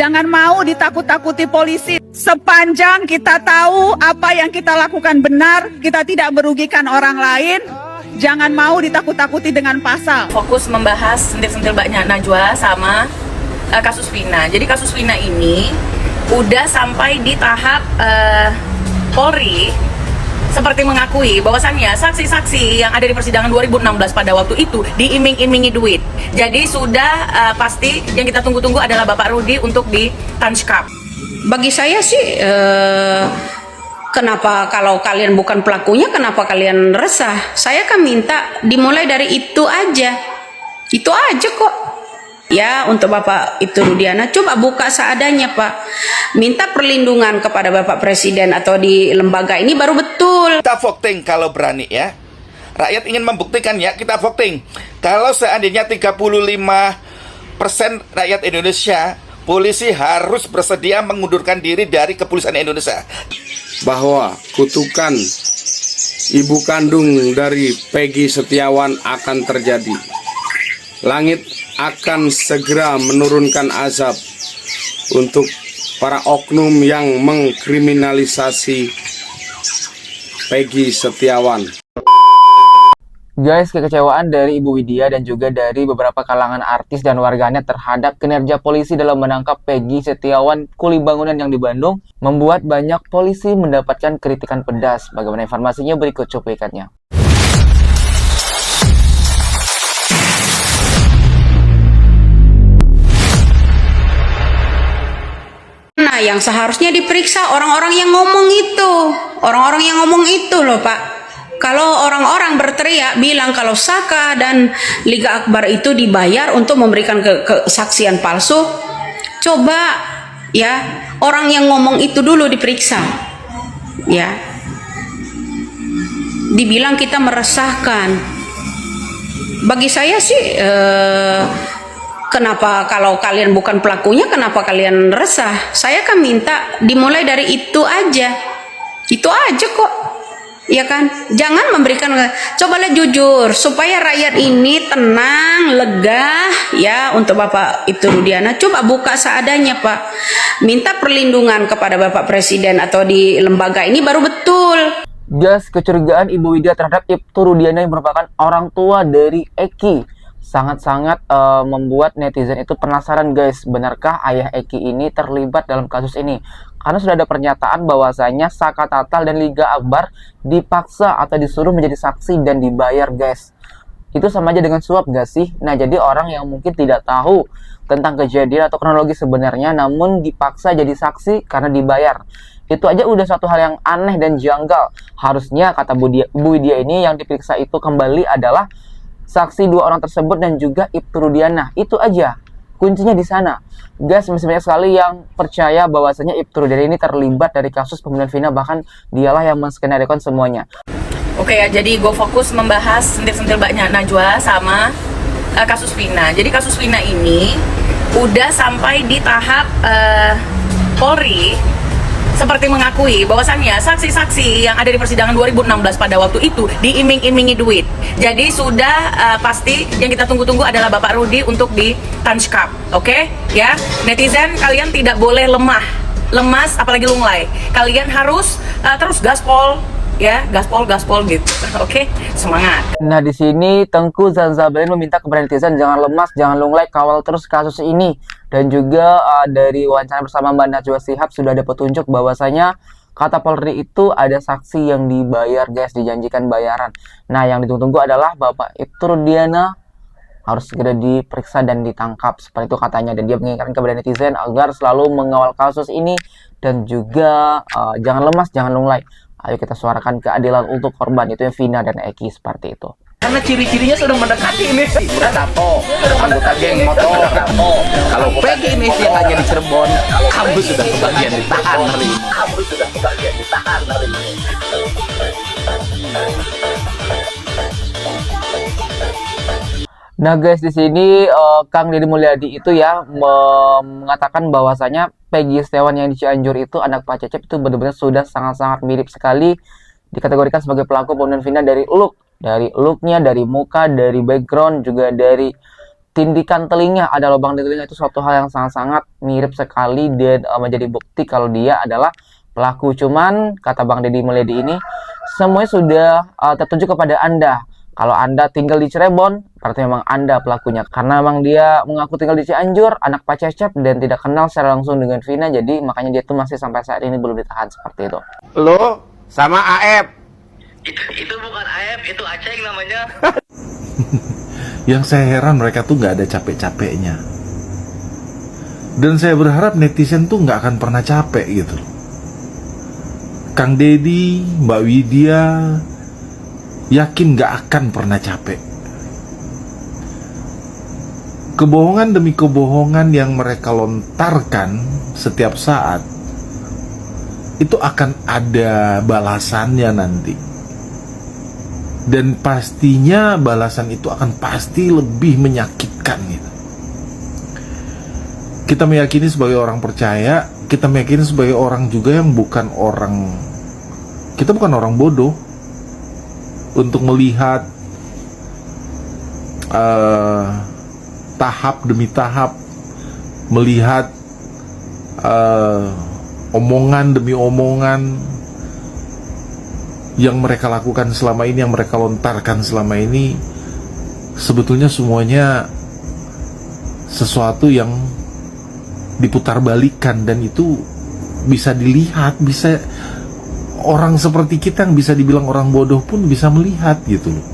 Jangan mau ditakut-takuti polisi. Sepanjang kita tahu apa yang kita lakukan benar, kita tidak merugikan orang lain, jangan mau ditakut-takuti dengan pasal. Fokus membahas sentil-sentil Mbak Najwa sama kasus Vina. Jadi kasus Vina ini udah sampai di tahap Polri seperti mengakui bahwasannya saksi-saksi yang ada di persidangan 2016 pada waktu itu diiming-imingi duit. Jadi sudah pasti yang kita tunggu-tunggu adalah Bapak Rudi untuk ditangkap. Bagi saya sih kenapa kalau kalian bukan pelakunya, kenapa kalian resah? Saya kan minta dimulai dari itu aja kok. Ya, untuk Bapak itu Rudiana, coba buka seadanya Pak. Minta perlindungan kepada Bapak Presiden atau di lembaga ini baru betul. Kita voting kalau berani ya. Rakyat ingin membuktikan ya, kita voting. Kalau seandainya 35% rakyat Indonesia, polisi harus bersedia mengundurkan diri dari kepolisian Indonesia. Bahwa kutukan ibu kandung dari Peggy Setiawan akan terjadi. Langit akan segera menurunkan azab untuk para oknum yang mengkriminalisasi Peggy Setiawan. Guys, kekecewaan dari Ibu Widya dan juga dari beberapa kalangan artis dan warganet terhadap kinerja polisi dalam menangkap Peggy Setiawan kuli bangunan yang di Bandung membuat banyak polisi mendapatkan kritikan pedas. Bagaimana informasinya berikut cuplikannya. Nah, yang seharusnya diperiksa orang-orang yang ngomong itu. Orang-orang yang ngomong itu loh Pak. Kalau orang-orang berteriak bilang kalau Saka dan Liga Akbar itu dibayar untuk memberikan kesaksian palsu, coba ya orang yang ngomong itu dulu diperiksa. Ya. Dibilang kita meresahkan. Bagi saya sih kenapa kalau kalian bukan pelakunya, kenapa kalian resah? Saya kan minta dimulai dari itu aja kok, ya kan? Jangan memberikan, cobalah jujur supaya rakyat ini tenang, lega, ya. Untuk Bapak itu Rudiana, coba buka seadanya Pak. Minta perlindungan kepada Bapak Presiden atau di lembaga ini baru betul. Guys, kecurigaan Ibu Widya terhadap Ibtu Rudiana yang merupakan orang tua dari Eki sangat-sangat membuat netizen itu penasaran guys, benarkah ayah Eki ini terlibat dalam kasus ini? Karena sudah ada pernyataan bahwasanya Saka Tatal dan Liga Akbar dipaksa atau disuruh menjadi saksi dan dibayar guys. Itu sama aja dengan suap gak sih? Nah, jadi orang yang mungkin tidak tahu tentang kejadian atau kronologi sebenarnya namun dipaksa jadi saksi karena dibayar. Itu aja udah suatu hal yang aneh dan janggal. Harusnya kata Bu Widya ini yang diperiksa itu kembali adalah saksi dua orang tersebut dan juga Ibtu Rudiana. Itu aja kuncinya di sana. Guys, masih banyak sekali yang percaya bahwasanya Ibtu Rudiana ini terlibat dari kasus pembunuhan Vina, bahkan dialah yang menskenariokan semuanya. Oke ya, jadi gue fokus membahas sentil-sentil Mbak Najwa sama kasus Vina. Jadi kasus Vina ini udah sampai di tahap Polri seperti mengakui bahwasannya saksi-saksi yang ada di persidangan 2016 pada waktu itu diiming-imingi duit. Jadi sudah pasti yang kita tunggu-tunggu adalah Bapak Rudi untuk ditangkap. Oke? Ya, netizen kalian tidak boleh lemas apalagi lunglai. Kalian harus terus gaspol ya, gaspol gitu. Oke? Semangat. Nah, di sini Tengku Zanzabarin meminta kepada netizen jangan lemas, jangan lunglai, kawal terus kasus ini. Dan juga dari wawancara bersama Mbak Najwa Shihab sudah ada petunjuk bahwasanya kata Polri itu ada saksi yang dibayar guys, dijanjikan bayaran. Nah, yang ditunggu-tunggu adalah Bapak Ibtu Rudiana harus segera diperiksa dan ditangkap seperti itu katanya. Dan dia mengingatkan kepada netizen agar selalu mengawal kasus ini dan juga jangan lemas, jangan lunglai. Ayo kita suarakan keadilan untuk korban, itu yang Vina dan Eki seperti itu. Karena ciri-cirinya sudah mendekati ini. Udah tato, anggota geng motor. Kalau Peggy ini yang hanya di Cirebon, kamu sudah kebagian ditahan hari ini. Nah guys, di sini Kang Deddy Mulyadi itu ya mengatakan bahwasanya Peggy Setiawan yang di Cianjur itu anak Pak Cecep itu benar-benar sudah sangat-sangat mirip sekali, dikategorikan sebagai pelaku pembunuhan Vina dari looknya, dari muka, dari background, juga dari tindikan telinga, ada lubang di telinga, itu suatu hal yang sangat-sangat mirip sekali dan menjadi bukti kalau dia adalah pelaku. Cuman kata Bang Deddy Mulyadi ini semuanya sudah tertuju kepada Anda. Kalau Anda tinggal di Cirebon, berarti memang Anda pelakunya. Karena memang dia mengaku tinggal di Cianjur, anak Pak Cecep, dan tidak kenal secara langsung dengan Vina, jadi makanya dia tuh masih sampai saat ini belum ditahan seperti itu. Lo sama Aep. Itu bukan Aep, itu Aceng namanya. Yang saya heran mereka tuh nggak ada capek-capeknya. Dan saya berharap netizen tuh nggak akan pernah capek gitu. Kang Deddy, Mbak Widya, yakin nggak akan pernah capek. Kebohongan demi kebohongan yang mereka lontarkan setiap saat, itu akan ada balasannya nanti. Dan pastinya balasan itu akan pasti lebih menyakitkan gitu. Kita meyakini sebagai orang percaya, kita meyakini sebagai orang juga yang bukan orang, kita bukan orang bodoh untuk melihat tahap demi tahap, melihat omongan demi omongan yang mereka lakukan selama ini, yang mereka lontarkan selama ini, sebetulnya semuanya sesuatu yang diputarbalikkan, dan itu bisa dilihat, bisa orang seperti kita yang bisa dibilang orang bodoh pun bisa melihat gitu loh.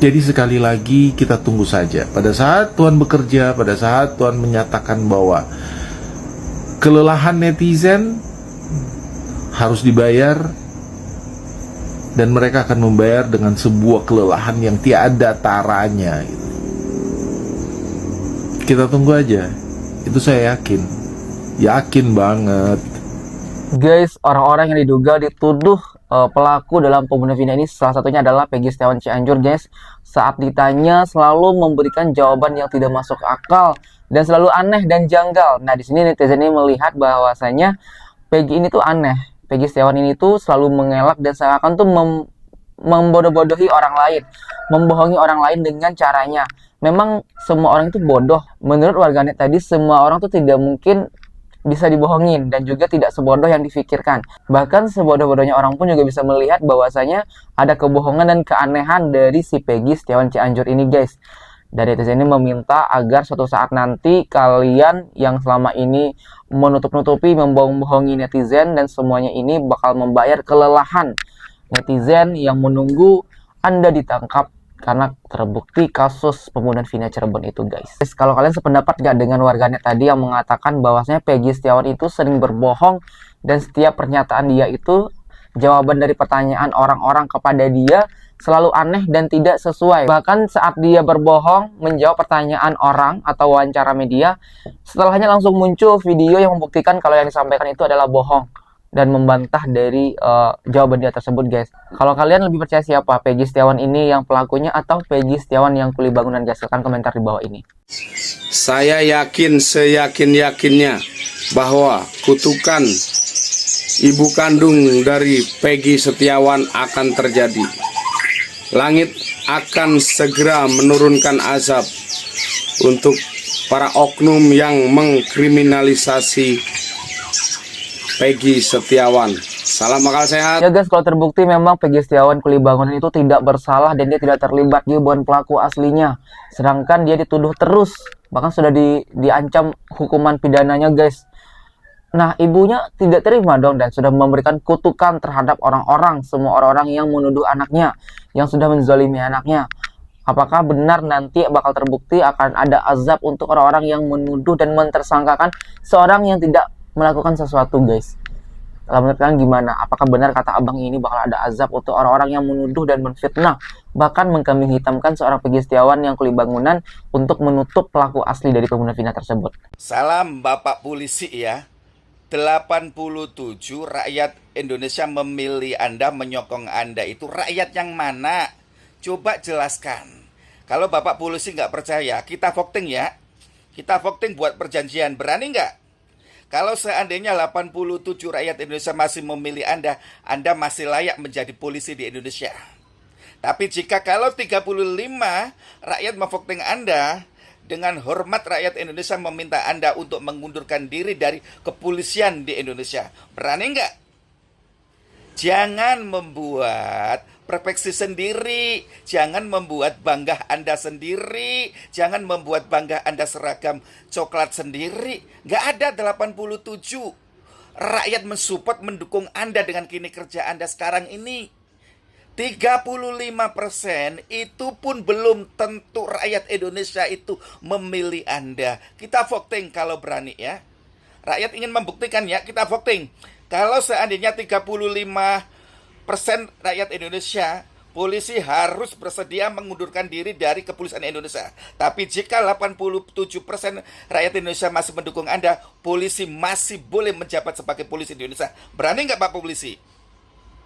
Jadi sekali lagi kita tunggu saja. Pada saat Tuhan bekerja, pada saat Tuhan menyatakan bahwa kelelahan netizen harus dibayar, dan mereka akan membayar dengan sebuah kelelahan yang tiada taranya gitu. Kita tunggu aja. Itu saya yakin banget. Guys, orang-orang yang diduga dituduh pelaku dalam pembunuhan Vina ini salah satunya adalah Peggy Setiawan Cianjur, guys. Saat ditanya selalu memberikan jawaban yang tidak masuk akal dan selalu aneh dan janggal. Nah, di sini netizen ini melihat bahwasanya Peggy ini tuh aneh. Peggy Setiawan ini tuh selalu mengelak dan seakan tuh membodoh-bodohi orang lain, membohongi orang lain dengan caranya. Memang semua orang itu bodoh. Menurut warganet tadi, semua orang tuh tidak mungkin bisa dibohongin dan juga tidak sebodoh yang difikirkan. Bahkan sebodoh-bodohnya orang pun juga bisa melihat bahwasanya ada kebohongan dan keanehan dari si Peggy Setiawan Cianjur ini, guys. Dari netizen ini meminta agar suatu saat nanti kalian yang selama ini menutup-nutupi, membohong-bohongi netizen dan semuanya ini bakal membayar kelelahan netizen yang menunggu Anda ditangkap karena terbukti kasus pembunuhan Vina Cirebon itu, guys. Kalau kalian sependapat gak dengan warganet tadi yang mengatakan bahwasanya Peggy Setiawan itu sering berbohong dan setiap pernyataan dia itu, jawaban dari pertanyaan orang-orang kepada dia selalu aneh dan tidak sesuai. Bahkan saat dia berbohong menjawab pertanyaan orang atau wawancara media, setelahnya langsung muncul video yang membuktikan kalau yang disampaikan itu adalah bohong dan membantah dari jawaban dia tersebut, guys. Kalau kalian lebih percaya siapa, Peggy Setiawan ini yang pelakunya atau Peggy Setiawan yang kuli bangunan, guys? Silahkan komentar di bawah ini. Saya yakin seyakin-yakinnya bahwa kutukan ibu kandung dari Peggy Setiawan akan terjadi. Langit akan segera menurunkan azab untuk para oknum yang mengkriminalisasi Peggy Setiawan. Salam akal sehat. Ya guys, kalau terbukti memang Peggy Setiawan kuli bangunan itu tidak bersalah dan dia tidak terlibat, dia bukan pelaku aslinya. Sedangkan dia dituduh terus, bahkan sudah diancam hukuman pidananya, guys. Nah, ibunya tidak terima dong dan sudah memberikan kutukan terhadap orang-orang, semua orang-orang yang menuduh anaknya, yang sudah menzalimi anaknya. Apakah benar nanti bakal terbukti akan ada azab untuk orang-orang yang menuduh dan mentersangkakan seorang yang tidak melakukan sesuatu, guys? Kalau menurut kalian gimana? Apakah benar kata abang ini bakal ada azab untuk orang-orang yang menuduh dan menfitnah, bahkan mengkambing hitamkan seorang Peggy Setiawan yang kuli bangunan untuk menutup pelaku asli dari pembunuhan Vina tersebut? Salam Bapak Polisi ya. 87 rakyat Indonesia memilih Anda, menyokong Anda. Itu rakyat yang mana? Coba jelaskan. Kalau Bapak Polisi nggak percaya, kita voting ya. Kita voting buat perjanjian. Berani nggak? Kalau seandainya 87 rakyat Indonesia masih memilih Anda, Anda masih layak menjadi polisi di Indonesia. Tapi jika kalau 35 rakyat memvoting Anda, dengan hormat rakyat Indonesia meminta Anda untuk mengundurkan diri dari kepolisian di Indonesia. Berani nggak? Jangan membuat perfeksi sendiri. Jangan membuat bangga Anda sendiri. Jangan membuat bangga Anda seragam coklat sendiri. Nggak ada 87 rakyat mensupport, mendukung Anda dengan kinerja Anda sekarang ini. 35% itu pun belum tentu rakyat Indonesia itu memilih Anda. Kita voting kalau berani ya. Rakyat ingin membuktikan ya, kita voting. Kalau seandainya 35% rakyat Indonesia, polisi harus bersedia mengundurkan diri dari kepolisian Indonesia. Tapi jika 87% rakyat Indonesia masih mendukung Anda, polisi masih boleh menjabat sebagai polisi di Indonesia. Berani nggak Pak Polisi?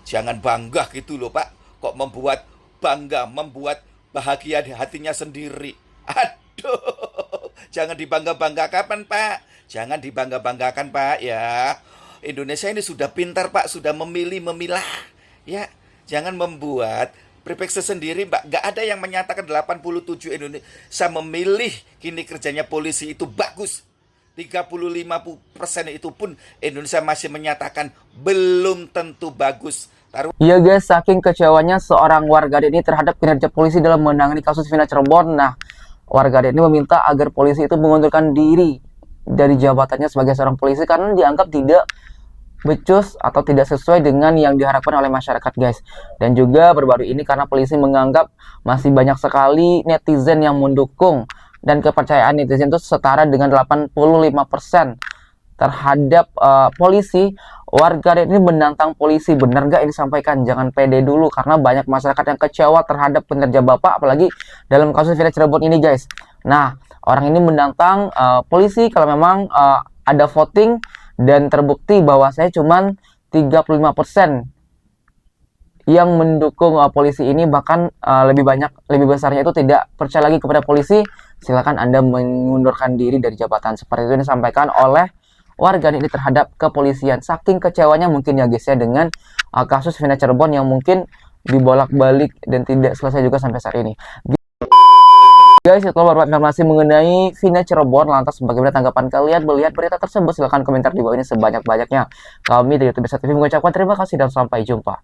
Jangan bangga gitu loh Pak. Kok membuat bangga, membuat bahagia di hatinya sendiri. Aduh, jangan dibangga-banggakan Pak. Jangan dibangga-banggakan Pak ya. Indonesia ini sudah pintar Pak, sudah memilah. Ya, jangan membuat perfeksi sendiri Mbak. Nggak ada yang menyatakan 87 Indonesia memilih kini kerjanya polisi itu bagus. 35% itu pun Indonesia masih menyatakan belum tentu bagus. Iya guys, saking kecewanya seorang warganet ini terhadap kinerja polisi dalam menangani kasus Vina Cirebon. Nah, warganet ini meminta agar polisi itu mengundurkan diri dari jabatannya sebagai seorang polisi karena dianggap tidak becus atau tidak sesuai dengan yang diharapkan oleh masyarakat guys. Dan juga baru-baru ini karena polisi menganggap masih banyak sekali netizen yang mendukung dan kepercayaan netizen itu setara dengan 85% terhadap polisi. Warganet ini menantang polisi, benar nggak ini sampaikan? Jangan pede dulu karena banyak masyarakat yang kecewa terhadap kinerja Bapak, apalagi dalam kasus Vina Cirebon ini guys. Nah, orang ini menantang polisi kalau memang ada voting dan terbukti bahwa saya cuman 35% yang mendukung polisi ini, bahkan lebih besarnya itu tidak percaya lagi kepada polisi. Silakan Anda mengundurkan diri dari jabatan. Seperti itu disampaikan oleh warga ini terhadap kepolisian. Saking kecewanya mungkin ya guys ya dengan kasus Vina Cirebon yang mungkin dibolak-balik dan tidak selesai juga sampai saat ini. Guys, itu beberapa informasi mengenai Vina Cirebon. Lantas bagaimana tanggapan kalian melihat berita tersebut? Silahkan komentar di bawah ini sebanyak-banyaknya. Kami dari YouTube TV mengucapkan terima kasih dan sampai jumpa.